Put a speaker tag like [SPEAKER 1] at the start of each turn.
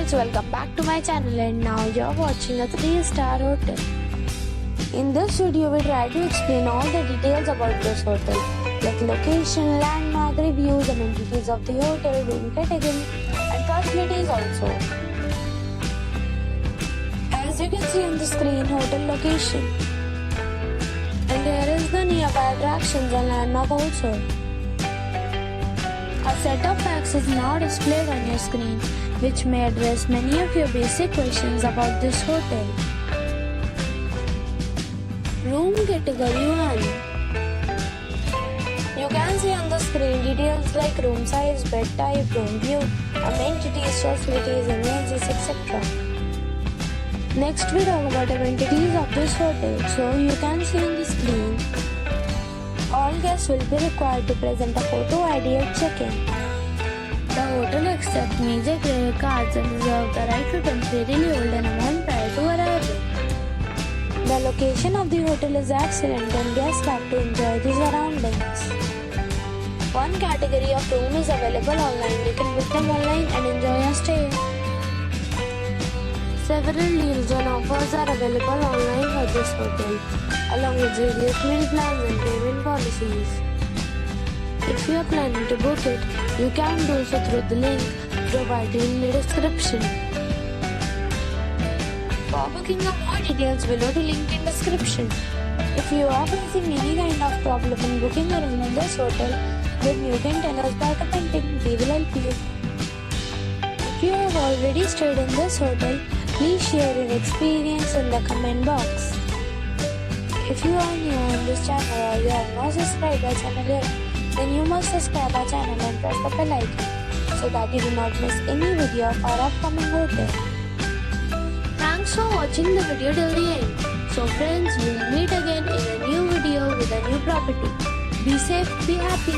[SPEAKER 1] guys, welcome back to my channel, and now you're watching a 3-star hotel. In this video we try to explain all the details about this hotel, like location, landmark, reviews, amenities of the hotel, room category and facilities also. As you can see on the screen, hotel location. And here is the nearby attractions and landmark also. A set of facts is now displayed on your screen, which may address many of your basic questions about this hotel. Room category 1. You can see on the screen details like room size, bed type, room view, amenities, facilities, images, etc. Next we talk about amenities of this hotel. So you can see on the screen, all guests will be required to present a photo ID at check-in. The hotel accepts major credit cards and reserves the right to temporarily hold an amount prior to arrival. The location of the hotel is excellent and guests love to enjoy the surroundings. One category of room is available online. You can book them online and enjoy your stay. Several deals and offers are available online for this hotel, along with various meal plans and payment policies. If you are planning to book it, you can do so through the link provided in the description. For booking or more details, below the link in description. If you are facing any kind of problem in booking a room in this hotel, then you can tell us by commenting. We will help you. If you have already stayed in this hotel, please share your experience in the comment box. If you are new on this channel or you have not subscribed our channel yet, then you must subscribe our channel and press the bell icon so that you do not miss any video of our upcoming hotel. Thanks for watching the video till the end. So friends, we'll meet again in a new video with a new property. Be safe, be happy.